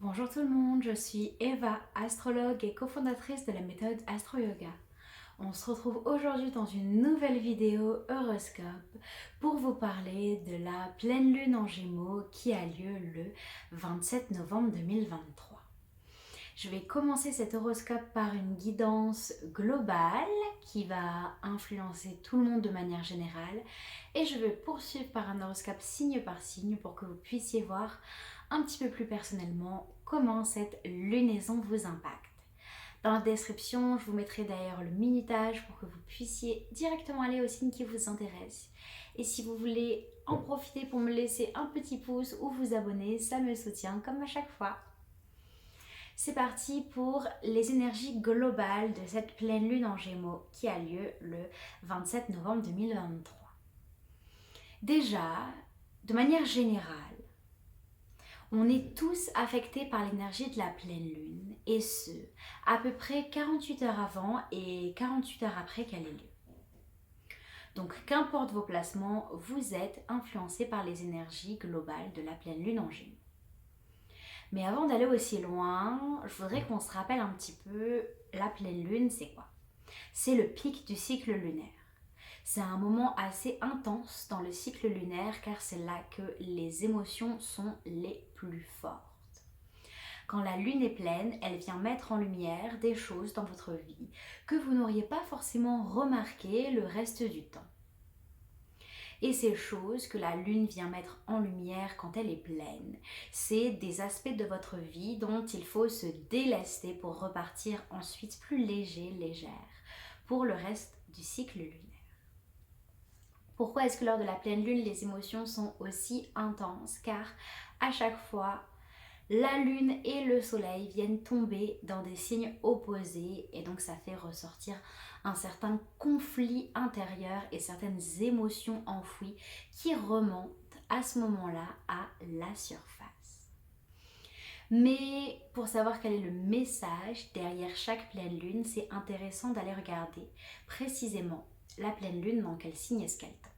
Bonjour tout le monde, je suis Eva, astrologue et cofondatrice de la méthode Astro Yoga. On se retrouve aujourd'hui dans une nouvelle vidéo horoscope pour vous parler de la pleine lune en Gémeaux qui a lieu le 27 novembre 2023. Je vais commencer cet horoscope par une guidance globale qui va influencer tout le monde de manière générale et je vais poursuivre par un horoscope signe par signe pour que vous puissiez voir un petit peu plus personnellement comment cette lunaison vous impacte. Dans la description, je vous mettrai d'ailleurs le minutage pour que vous puissiez directement aller au signe qui vous intéresse. Et si vous voulez en profiter pour me laisser un petit pouce ou vous abonner, ça me soutient comme à chaque fois. C'est parti pour les énergies globales de cette pleine lune en Gémeaux qui a lieu le 27 novembre 2023. Déjà, de manière générale, on est tous affectés par l'énergie de la pleine lune et ce, à peu près 48 heures avant et 48 heures après qu'elle ait lieu. Donc qu'importe vos placements, vous êtes influencés par les énergies globales de la pleine lune en Gémeaux. Mais avant d'aller aussi loin, je voudrais qu'on se rappelle un petit peu la pleine lune, c'est quoi? C'est le pic du cycle lunaire. C'est un moment assez intense dans le cycle lunaire car c'est là que les émotions sont les plus fortes. Quand la lune est pleine, elle vient mettre en lumière des choses dans votre vie que vous n'auriez pas forcément remarquées le reste du temps. Et ces choses que la lune vient mettre en lumière quand elle est pleine, c'est des aspects de votre vie dont il faut se délester pour repartir ensuite plus léger, légère, pour le reste du cycle lunaire. Pourquoi est-ce que lors de la pleine lune, les émotions sont aussi intenses? Car à chaque fois, la lune et le soleil viennent tomber dans des signes opposés et donc ça fait ressortir un certain conflit intérieur et certaines émotions enfouies qui remontent à ce moment-là à la surface. Mais pour savoir quel est le message derrière chaque pleine lune, c'est intéressant d'aller regarder précisément la pleine lune dans quel signe est-ce qu'elle tombe.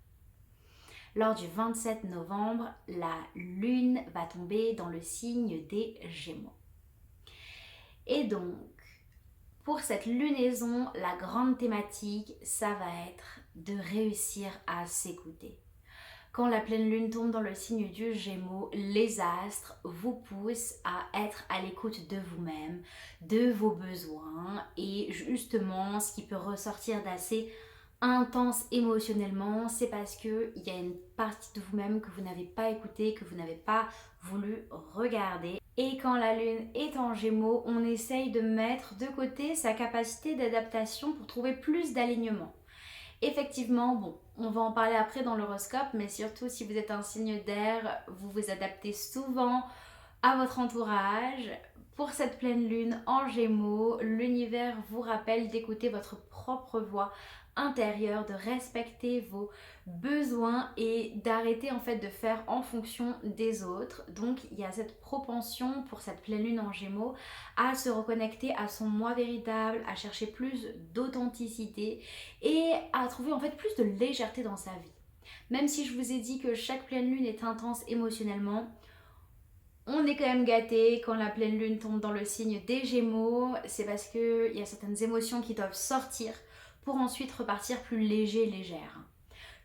Lors du 27 novembre, la lune va tomber dans le signe des Gémeaux. Et donc, pour cette lunaison, la grande thématique, ça va être de réussir à s'écouter. Quand la pleine lune tombe dans le signe du Gémeaux, les astres vous poussent à être à l'écoute de vous-même, de vos besoins et justement, ce qui peut ressortir d'assez intense émotionnellement, c'est parce qu'il y a une partie de vous-même que vous n'avez pas écoutée, que vous n'avez pas voulu regarder. Et quand la lune est en Gémeaux, on essaye de mettre de côté sa capacité d'adaptation pour trouver plus d'alignement. Effectivement, bon, on va en parler après dans l'horoscope, mais surtout si vous êtes un signe d'air, vous vous adaptez souvent à votre entourage. Pour cette pleine lune en Gémeaux, l'univers vous rappelle d'écouter votre propre voix intérieure, de respecter vos besoins et d'arrêter en fait de faire en fonction des autres. Donc il y a cette propension pour cette pleine lune en Gémeaux à se reconnecter à son moi véritable, à chercher plus d'authenticité et à trouver en fait plus de légèreté dans sa vie. Même si je vous ai dit que chaque pleine lune est intense émotionnellement, on est quand même gâté quand la pleine lune tombe dans le signe des Gémeaux. C'est parce qu'il y a certaines émotions qui doivent sortir pour ensuite repartir plus léger, légère.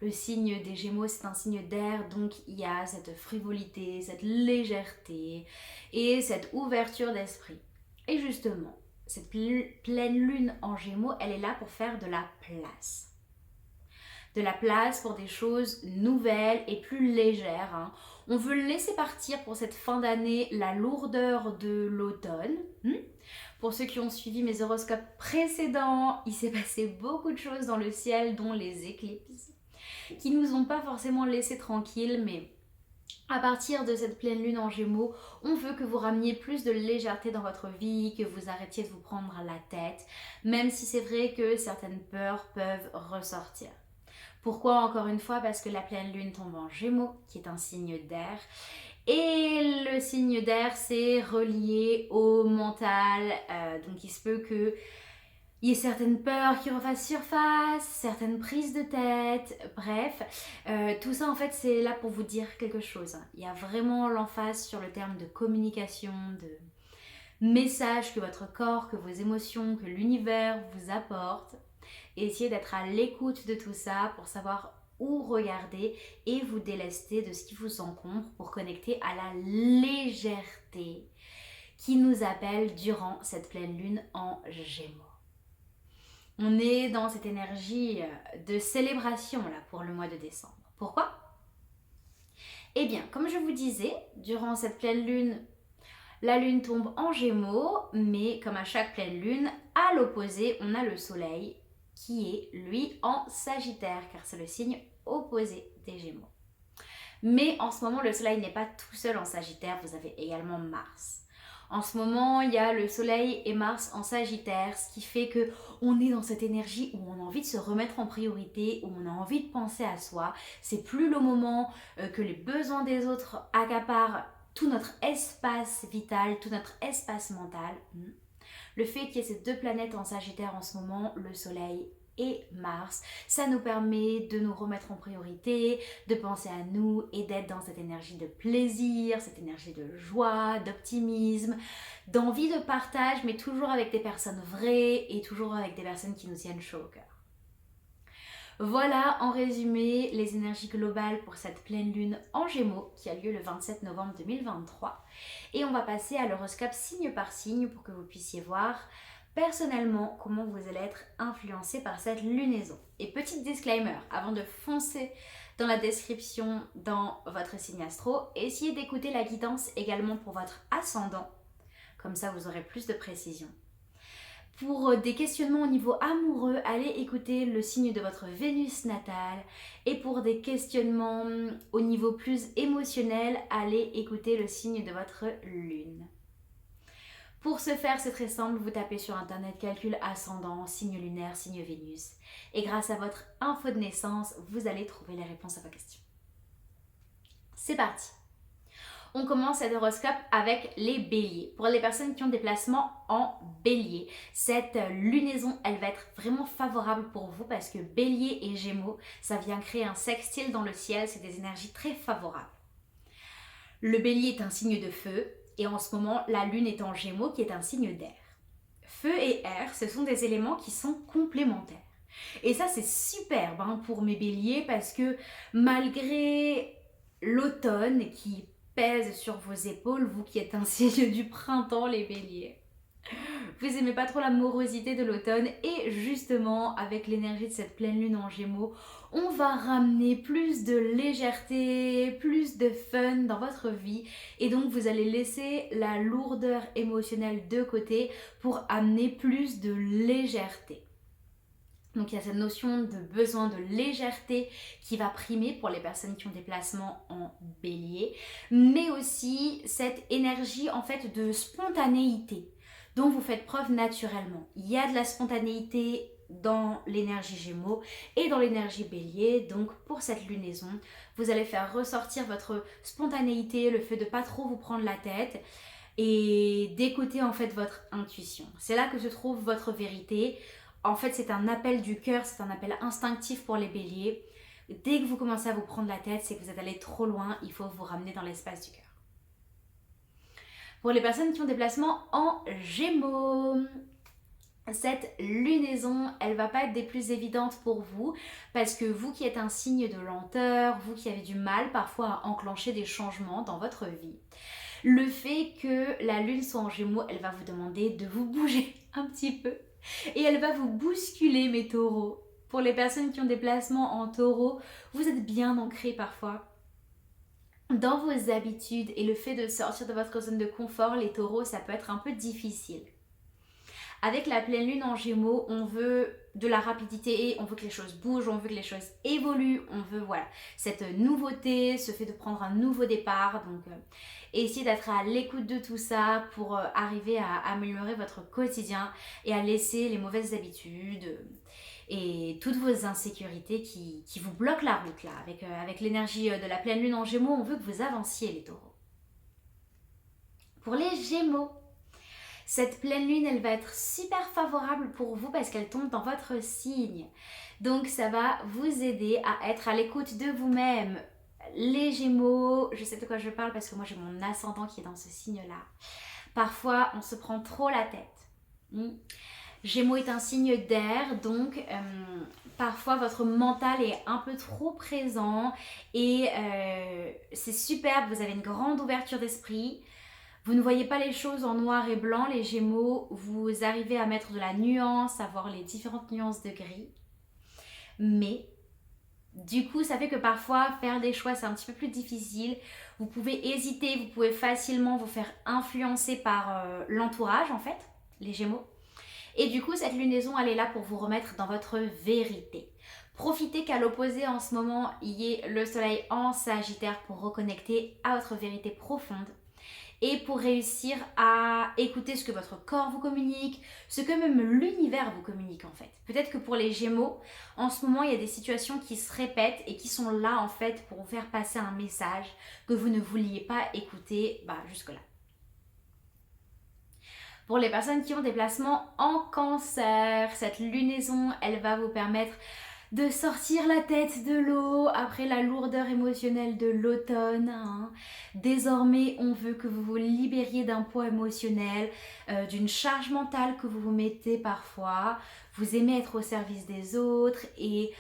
Le signe des Gémeaux, c'est un signe d'air, donc il y a cette frivolité, cette légèreté et cette ouverture d'esprit. Et justement, cette pleine lune en Gémeaux, elle est là pour faire de la place. De la place pour des choses nouvelles et plus légères. On veut laisser partir pour cette fin d'année la lourdeur de l'automne. Pour ceux qui ont suivi mes horoscopes précédents, il s'est passé beaucoup de choses dans le ciel, dont les éclipses, qui ne nous ont pas forcément laissé tranquilles, mais à partir de cette pleine lune en Gémeaux, on veut que vous rameniez plus de légèreté dans votre vie, que vous arrêtiez de vous prendre la tête, même si c'est vrai que certaines peurs peuvent ressortir. Pourquoi? Encore une fois, parce que la pleine lune tombe en Gémeaux, qui est un signe d'air. Et le signe d'air, c'est relié au mental. Donc il se peut qu'il il y ait certaines peurs qui refassent surface, certaines prises de tête, bref. Tout ça en fait c'est là pour vous dire quelque chose. Il y a vraiment l'emphase sur le terme de communication, de message que votre corps, que vos émotions, que l'univers vous apporte. Et essayez d'être à l'écoute de tout ça pour savoir où regarder et vous délester de ce qui vous encombre pour connecter à la légèreté qui nous appelle durant cette pleine lune en Gémeaux. On est dans cette énergie de célébration là pour le mois de décembre. Pourquoi ? Eh bien, comme je vous disais, durant cette pleine lune, la lune tombe en Gémeaux, mais comme à chaque pleine lune, à l'opposé, on a le soleil qui est lui en Sagittaire, car c'est le signe opposé des Gémeaux. Mais en ce moment, le soleil n'est pas tout seul en Sagittaire, vous avez également Mars. En ce moment, il y a le soleil et Mars en Sagittaire, ce qui fait que on est dans cette énergie où on a envie de se remettre en priorité, où on a envie de penser à soi. C'est plus le moment que les besoins des autres accaparent tout notre espace vital, tout notre espace mental. Le fait qu'il y ait ces deux planètes en Sagittaire en ce moment, le soleil et Mars, ça nous permet de nous remettre en priorité, de penser à nous et d'être dans cette énergie de plaisir, cette énergie de joie, d'optimisme, d'envie de partage, mais toujours avec des personnes vraies et toujours avec des personnes qui nous tiennent chaud au cœur. Voilà en résumé les énergies globales pour cette pleine lune en Gémeaux qui a lieu le 27 novembre 2023. Et on va passer à l'horoscope signe par signe pour que vous puissiez voir personnellement comment vous allez être influencé par cette lunaison. Et petit disclaimer, avant de foncer dans la description dans votre signe astro, essayez d'écouter la guidance également pour votre ascendant, comme ça vous aurez plus de précision. Pour des questionnements au niveau amoureux, allez écouter le signe de votre Vénus natale. Et pour des questionnements au niveau plus émotionnel, allez écouter le signe de votre lune. Pour ce faire, c'est très simple, vous tapez sur internet calcul ascendant, signe lunaire, signe Vénus. Et grâce à votre info de naissance, vous allez trouver les réponses à vos questions. C'est parti! On commence cet horoscope avec les béliers. Pour les personnes qui ont des placements en bélier, cette lunaison, elle va être vraiment favorable pour vous parce que bélier et gémeaux, ça vient créer un sextile dans le ciel, c'est des énergies très favorables. Le bélier est un signe de feu et en ce moment, la lune est en gémeaux qui est un signe d'air. Feu et air, ce sont des éléments qui sont complémentaires. Et ça, c'est superbe pour mes béliers parce que malgré l'automne qui pèse sur vos épaules, vous qui êtes un signe du printemps, les béliers. Vous aimez pas trop la morosité de l'automne et justement avec l'énergie de cette pleine lune en gémeaux, on va ramener plus de légèreté, plus de fun dans votre vie et donc vous allez laisser la lourdeur émotionnelle de côté pour amener plus de légèreté. Donc il y a cette notion de besoin de légèreté qui va primer pour les personnes qui ont des placements en bélier, mais aussi cette énergie en fait de spontanéité dont vous faites preuve naturellement. Il y a de la spontanéité dans l'énergie gémeaux et dans l'énergie bélier, donc pour cette lunaison, vous allez faire ressortir votre spontanéité, le fait de pas trop vous prendre la tête et d'écouter en fait votre intuition. C'est là que se trouve votre vérité. En fait, c'est un appel du cœur, c'est un appel instinctif pour les béliers. Dès que vous commencez à vous prendre la tête, c'est que vous êtes allé trop loin, il faut vous ramener dans l'espace du cœur. Pour les personnes qui ont des placements en gémeaux, cette lunaison, elle va pas être des plus évidentes pour vous parce que vous qui êtes un signe de lenteur, vous qui avez du mal parfois à enclencher des changements dans votre vie, le fait que la lune soit en gémeaux, elle va vous demander de vous bouger un petit peu. Et elle va vous bousculer mes taureaux. Pour les personnes qui ont des placements en taureau, vous êtes bien ancrés parfois dans vos habitudes et le fait de sortir de votre zone de confort, les taureaux, ça peut être un peu difficile. Avec la pleine lune en gémeaux, on veut de la rapidité, on veut que les choses bougent, on veut que les choses évoluent, on veut cette nouveauté, ce fait de prendre un nouveau départ. Donc essayez d'être à l'écoute de tout ça pour arriver à améliorer votre quotidien et à laisser les mauvaises habitudes et toutes vos insécurités qui vous bloquent la route là. Avec l'énergie de la pleine lune en gémeaux, on veut que vous avanciez les taureaux. Pour les gémeaux, Cette pleine lune, elle va être super favorable pour vous parce qu'elle tombe dans votre signe. Donc ça va vous aider à être à l'écoute de vous-même. Les Gémeaux, je sais de quoi je parle parce que moi j'ai mon ascendant qui est dans ce signe-là. Parfois, on se prend trop la tête. Gémeaux est un signe d'air, donc parfois votre mental est un peu trop présent et c'est superbe, vous avez une grande ouverture d'esprit. Vous ne voyez pas les choses en noir et blanc, les Gémeaux, vous arrivez à mettre de la nuance, à voir les différentes nuances de gris. Mais du coup, ça fait que parfois, faire des choix, c'est un petit peu plus difficile. Vous pouvez hésiter, vous pouvez facilement vous faire influencer par l'entourage, en fait, les Gémeaux. Et du coup, cette lunaison, elle est là pour vous remettre dans votre vérité. Profitez qu'à l'opposé, en ce moment, il y ait le soleil en Sagittaire pour reconnecter à votre vérité profonde. Et pour réussir à écouter ce que votre corps vous communique, ce que même l'univers vous communique en fait. Peut-être que pour les Gémeaux, en ce moment, il y a des situations qui se répètent et qui sont là en fait pour vous faire passer un message que vous ne vouliez pas écouter jusque-là. Pour les personnes qui ont des placements en Cancer, cette lunaison, elle va vous permettre de sortir la tête de l'eau après la lourdeur émotionnelle de l'automne. Désormais, on veut que vous vous libériez d'un poids émotionnel, d'une charge mentale que vous vous mettez parfois. Vous aimez être au service des autres et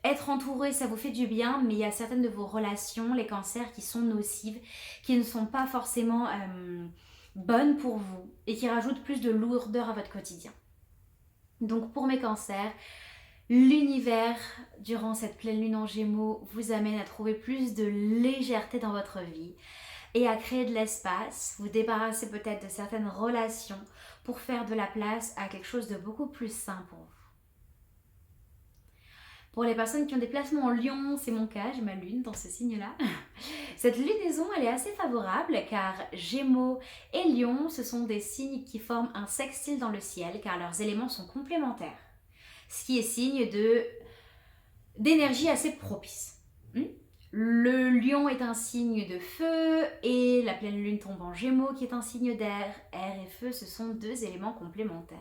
être entouré, ça vous fait du bien, mais il y a certaines de vos relations, les cancers, qui sont nocives, qui ne sont pas forcément bonnes pour vous et qui rajoutent plus de lourdeur à votre quotidien. Donc pour mes cancers, l'univers, durant cette pleine lune en Gémeaux, vous amène à trouver plus de légèreté dans votre vie et à créer de l'espace, vous débarrasser peut-être de certaines relations pour faire de la place à quelque chose de beaucoup plus sain pour vous. Pour les personnes qui ont des placements en Lion, c'est mon cas, j'ai ma lune dans ce signe-là. Cette lunaison, elle est assez favorable car Gémeaux et Lion, ce sont des signes qui forment un sextile dans le ciel car leurs éléments sont complémentaires. Ce qui est signe d'énergie assez propice. Le lion est un signe de feu et la pleine lune tombe en Gémeaux qui est un signe d'air. Air et feu, ce sont deux éléments complémentaires.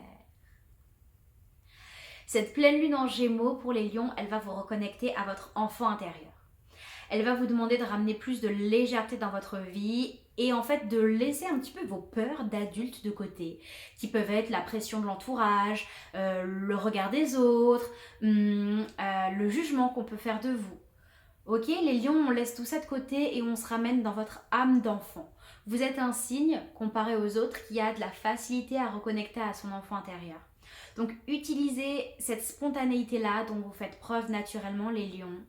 Cette pleine lune en Gémeaux, pour les lions, elle va vous reconnecter à votre enfant intérieur. Elle va vous demander de ramener plus de légèreté dans votre vie et en fait de laisser un petit peu vos peurs d'adultes de côté, qui peuvent être la pression de l'entourage, le regard des autres, le jugement qu'on peut faire de vous. Ok, les lions, on laisse tout ça de côté et on se ramène dans votre âme d'enfant. Vous êtes un signe, comparé aux autres, qui a de la facilité à reconnecter à son enfant intérieur. Donc utilisez cette spontanéité-là dont vous faites preuve naturellement, les lions,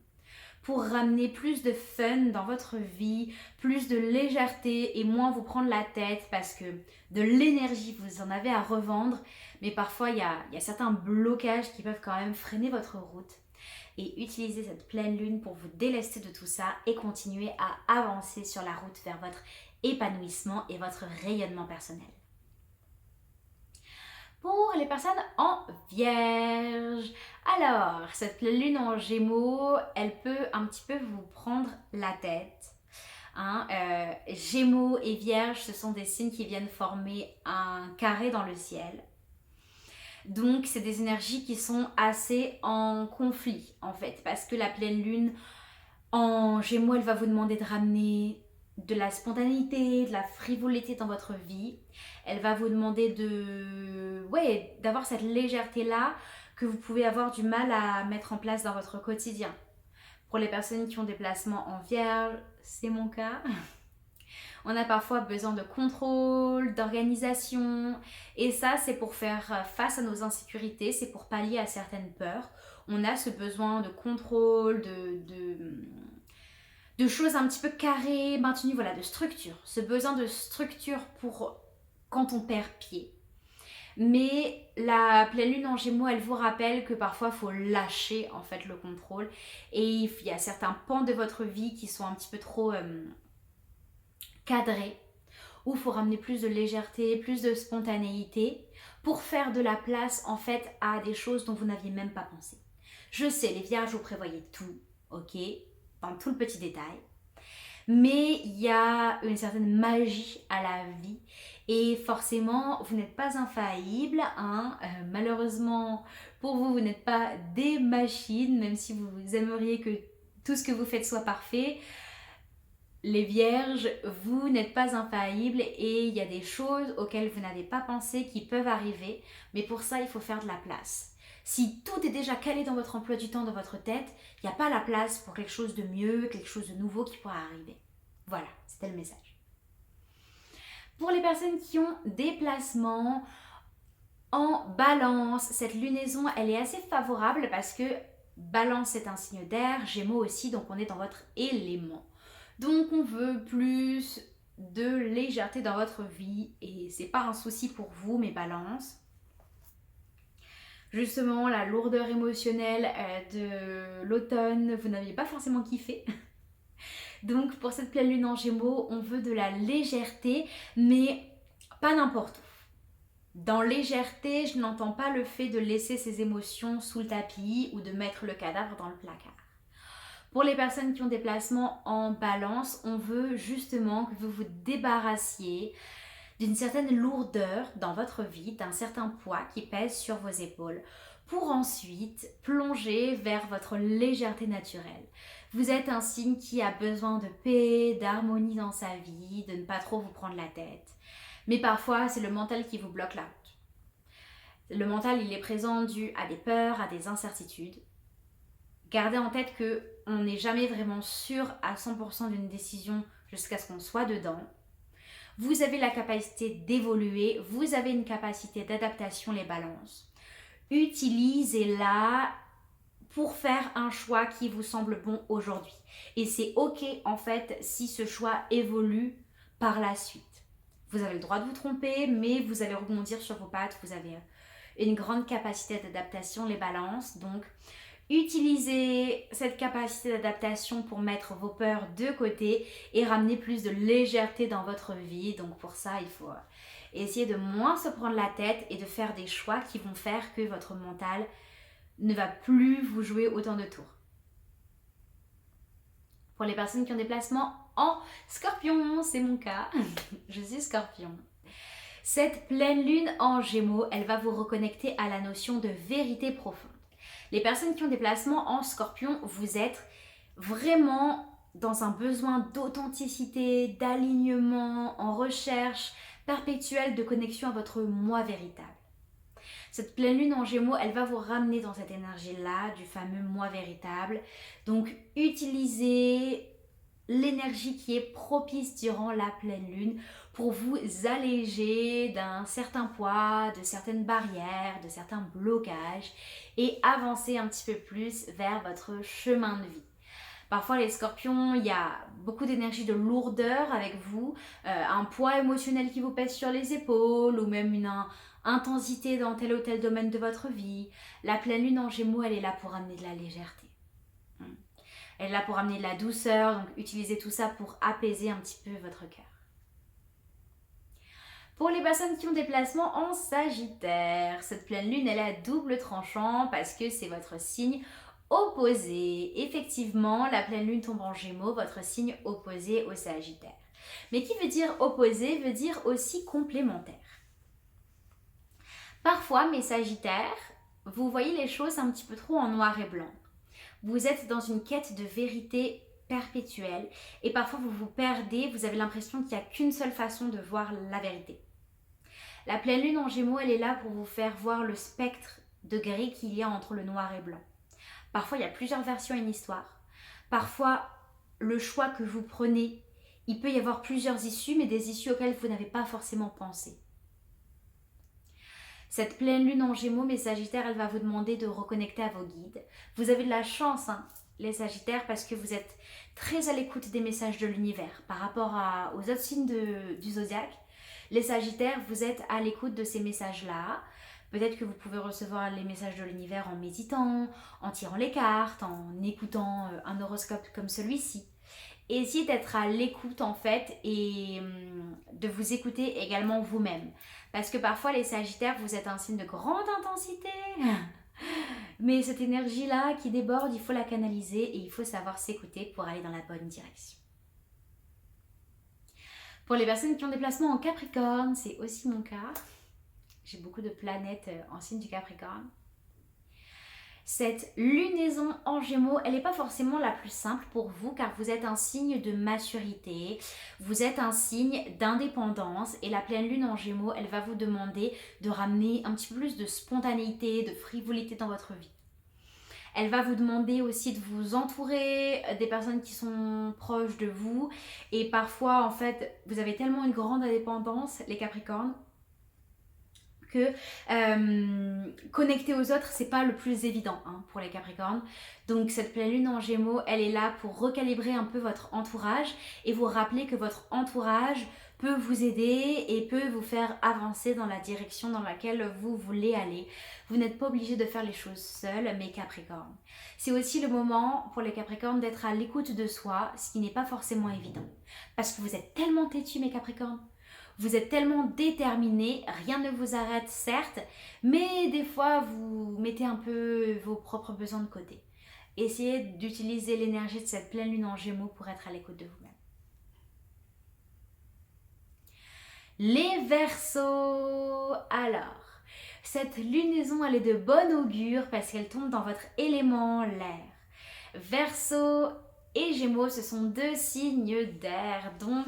pour ramener plus de fun dans votre vie, plus de légèreté et moins vous prendre la tête parce que de l'énergie, vous en avez à revendre, mais parfois il y a certains blocages qui peuvent quand même freiner votre route. Et utilisez cette pleine lune pour vous délester de tout ça et continuer à avancer sur la route vers votre épanouissement et votre rayonnement personnel. Pour les personnes en Vierge, alors cette pleine lune en Gémeaux, elle peut un petit peu vous prendre la tête. Gémeaux et Vierge, ce sont des signes qui viennent former un carré dans le ciel. Donc c'est des énergies qui sont assez en conflit en fait, parce que la pleine lune en Gémeaux, elle va vous demander de ramener de la spontanéité, de la frivolité dans votre vie. Elle va vous demander d'avoir cette légèreté-là que vous pouvez avoir du mal à mettre en place dans votre quotidien. Pour les personnes qui ont des placements en Vierge, c'est mon cas. On a parfois besoin de contrôle, d'organisation. Et ça, c'est pour faire face à nos insécurités, c'est pour pallier à certaines peurs. On a ce besoin de contrôle, de choses un petit peu carrées, maintenues, de structure. Ce besoin de structure pour quand on perd pied. Mais la pleine lune en Gémeaux, elle vous rappelle que parfois il faut lâcher en fait le contrôle. Et il y a certains pans de votre vie qui sont un petit peu trop cadrés, où il faut ramener plus de légèreté, plus de spontanéité pour faire de la place en fait à des choses dont vous n'aviez même pas pensé. Je sais, les vierges, vous prévoyez tout, ok, dans tout le petit détail. Mais il y a une certaine magie à la vie Et forcément, vous n'êtes pas infaillible, hein. Malheureusement, pour vous, vous n'êtes pas des machines, même si vous aimeriez que tout ce que vous faites soit parfait. Les vierges, vous n'êtes pas infaillibles et il y a des choses auxquelles vous n'avez pas pensé qui peuvent arriver, mais pour ça, il faut faire de la place. Si tout est déjà calé dans votre emploi du temps, dans votre tête, il n'y a pas la place pour quelque chose de mieux, quelque chose de nouveau qui pourra arriver. Voilà, c'était le message. Pour les personnes qui ont des placements en balance, cette lunaison, elle est assez favorable parce que balance est un signe d'air, Gémeaux aussi, donc on est dans votre élément. Donc on veut plus de légèreté dans votre vie et c'est pas un souci pour vous, mes balances. Justement, la lourdeur émotionnelle de l'automne, vous n'aviez pas forcément kiffé. Donc pour cette pleine lune en Gémeaux, on veut de la légèreté, mais pas n'importe où. Dans légèreté, je n'entends pas le fait de laisser ses émotions sous le tapis ou de mettre le cadavre dans le placard. Pour les personnes qui ont des placements en balance, on veut justement que vous vous débarrassiez d'une certaine lourdeur dans votre vie, d'un certain poids qui pèse sur vos épaules, pour ensuite plonger vers votre légèreté naturelle. Vous êtes un signe qui a besoin de paix, d'harmonie dans sa vie, de ne pas trop vous prendre la tête. Mais parfois, c'est le mental qui vous bloque la route. Le mental, il est présent dû à des peurs, à des incertitudes. Gardez en tête qu'on n'est jamais vraiment sûr à 100% d'une décision jusqu'à ce qu'on soit dedans. Vous avez la capacité d'évoluer, vous avez une capacité d'adaptation, les balances. Utilisez-la pour faire un choix qui vous semble bon aujourd'hui. Et c'est ok en fait si ce choix évolue par la suite. Vous avez le droit de vous tromper, mais vous allez rebondir sur vos pattes. Vous avez une grande capacité d'adaptation, les balances. Donc, utilisez cette capacité d'adaptation pour mettre vos peurs de côté et ramener plus de légèreté dans votre vie. Donc pour ça, il faut essayer de moins se prendre la tête et de faire des choix qui vont faire que votre mental ne va plus vous jouer autant de tours. Pour les personnes qui ont des placements en Scorpion, c'est mon cas, je suis Scorpion. Cette pleine lune en Gémeaux, elle va vous reconnecter à la notion de vérité profonde. Les personnes qui ont des placements en Scorpion, vous êtes vraiment dans un besoin d'authenticité, d'alignement, en recherche perpétuelle de connexion à votre moi véritable. Cette pleine lune en Gémeaux, elle va vous ramener dans cette énergie-là, du fameux moi véritable. Donc, utilisez l'énergie qui est propice durant la pleine lune pour vous alléger d'un certain poids, de certaines barrières, de certains blocages et avancer un petit peu plus vers votre chemin de vie. Parfois les scorpions, il y a beaucoup d'énergie de lourdeur avec vous, un poids émotionnel qui vous pèse sur les épaules ou même une intensité dans tel ou tel domaine de votre vie. La pleine lune en Gémeaux, elle est là pour amener de la légèreté. Elle est là pour amener de la douceur, donc utilisez tout ça pour apaiser un petit peu votre cœur. Pour les personnes qui ont des placements en Sagittaire, cette pleine lune, elle est à double tranchant parce que c'est votre signe opposé. Effectivement, la pleine lune tombe en Gémeaux, votre signe opposé au Sagittaire. Mais qui veut dire opposé veut dire aussi complémentaire. Parfois, mes Sagittaires, vous voyez les choses un petit peu trop en noir et blanc. Vous êtes dans une quête de vérité perpétuelle et parfois vous vous perdez, vous avez l'impression qu'il n'y a qu'une seule façon de voir la vérité. La pleine lune en Gémeaux, elle est là pour vous faire voir le spectre de gris qu'il y a entre le noir et blanc. Parfois, il y a plusieurs versions à une histoire. Parfois, le choix que vous prenez, il peut y avoir plusieurs issues, mais des issues auxquelles vous n'avez pas forcément pensé. Cette pleine lune en Gémeaux, mes Sagittaires, elle va vous demander de reconnecter à vos guides. Vous avez de la chance, les Sagittaires, parce que vous êtes très à l'écoute des messages de l'univers. Par rapport aux autres signes du zodiaque, les Sagittaires, vous êtes à l'écoute de ces messages-là. Peut-être que vous pouvez recevoir les messages de l'univers en méditant, en tirant les cartes, en écoutant un horoscope comme celui-ci. Essayez d'être à l'écoute en fait et de vous écouter également vous-même. Parce que parfois les Sagittaires, vous êtes un signe de grande intensité. Mais cette énergie-là qui déborde, il faut la canaliser et il faut savoir s'écouter pour aller dans la bonne direction. Pour les personnes qui ont des placements en Capricorne, c'est aussi mon cas. J'ai beaucoup de planètes en signe du Capricorne. Cette lunaison en Gémeaux, elle n'est pas forcément la plus simple pour vous car vous êtes un signe de maturité, vous êtes un signe d'indépendance et la pleine lune en Gémeaux, elle va vous demander de ramener un petit peu plus de spontanéité, de frivolité dans votre vie. Elle va vous demander aussi de vous entourer des personnes qui sont proches de vous et parfois en fait vous avez tellement une grande indépendance les Capricornes que connecter aux autres, c'est pas le plus évident pour les Capricornes. Donc cette pleine lune en Gémeaux, elle est là pour recalibrer un peu votre entourage et vous rappeler que votre entourage peut vous aider et peut vous faire avancer dans la direction dans laquelle vous voulez aller. Vous n'êtes pas obligé de faire les choses seuls, mes Capricornes. C'est aussi le moment pour les Capricornes d'être à l'écoute de soi, ce qui n'est pas forcément évident. Parce que vous êtes tellement têtus, mes Capricornes. Vous êtes tellement déterminés, rien ne vous arrête certes, mais des fois vous mettez un peu vos propres besoins de côté. Essayez d'utiliser l'énergie de cette pleine lune en Gémeaux pour être à l'écoute de vous-même. Les Verseaux, alors, cette lunaison elle est de bon augure parce qu'elle tombe dans votre élément l'air. Verseaux et Gémeaux, ce sont deux signes d'air, donc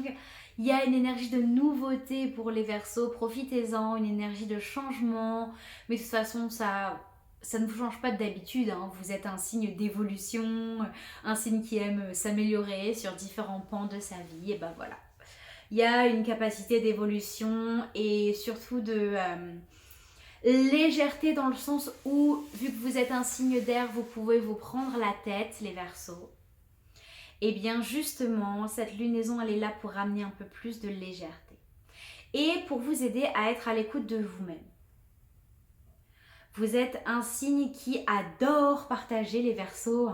il y a une énergie de nouveauté pour les Verseaux, profitez-en, une énergie de changement, mais de toute façon ça ne vous change pas d'habitude, vous êtes un signe d'évolution, un signe qui aime s'améliorer sur différents pans de sa vie, et ben voilà. Il y a une capacité d'évolution et surtout de légèreté dans le sens où, vu que vous êtes un signe d'air, vous pouvez vous prendre la tête, les Verseaux. Et bien justement, cette lunaison, elle est là pour ramener un peu plus de légèreté. Et pour vous aider à être à l'écoute de vous-même. Vous êtes un signe qui adore partager les Verseaux,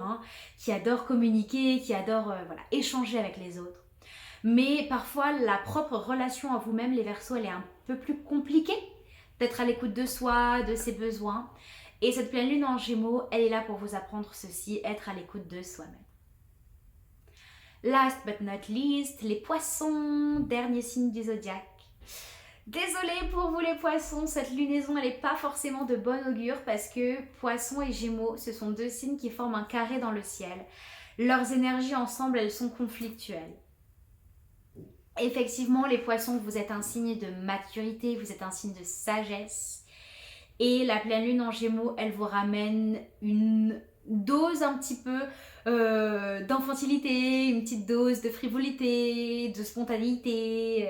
qui adore communiquer, qui adore échanger avec les autres. Mais parfois, la propre relation à vous-même, les Verseaux, elle est un peu plus compliquée d'être à l'écoute de soi, de ses besoins. Et cette pleine lune en Gémeaux, elle est là pour vous apprendre ceci, être à l'écoute de soi-même. Last but not least, les Poissons, dernier signe du zodiaque. Désolée pour vous les Poissons, cette lunaison elle n'est pas forcément de bon augure parce que Poissons et Gémeaux, ce sont deux signes qui forment un carré dans le ciel. Leurs énergies ensemble, elles sont conflictuelles. Effectivement, les Poissons, vous êtes un signe de maturité, vous êtes un signe de sagesse. Et la pleine lune en Gémeaux, elle vous ramène une dose un petit peu d'enfantilité, une petite dose de frivolité, de spontanéité.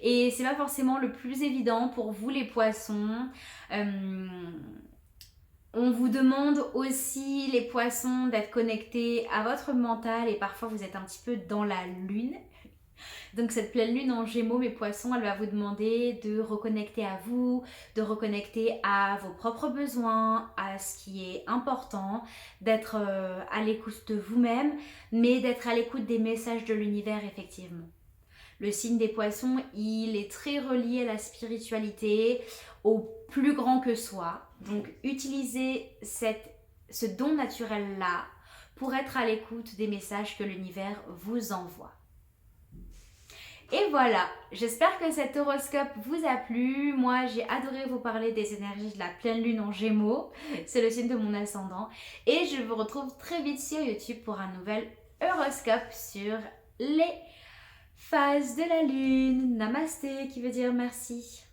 Et c'est pas forcément le plus évident pour vous les Poissons. On vous demande aussi, les Poissons, d'être connectés à votre mental et parfois vous êtes un petit peu dans la lune. Donc cette pleine lune en Gémeaux, mes Poissons, elle va vous demander de reconnecter à vous, de reconnecter à vos propres besoins, à ce qui est important, d'être à l'écoute de vous-même, mais d'être à l'écoute des messages de l'univers effectivement. Le signe des Poissons, il est très relié à la spiritualité, au plus grand que soi. Donc utilisez ce don naturel-là pour être à l'écoute des messages que l'univers vous envoie. Et voilà, j'espère que cet horoscope vous a plu. Moi, j'ai adoré vous parler des énergies de la pleine lune en Gémeaux. C'est le signe de mon ascendant. Et je vous retrouve très vite sur YouTube pour un nouvel horoscope sur les phases de la lune. Namasté, qui veut dire merci.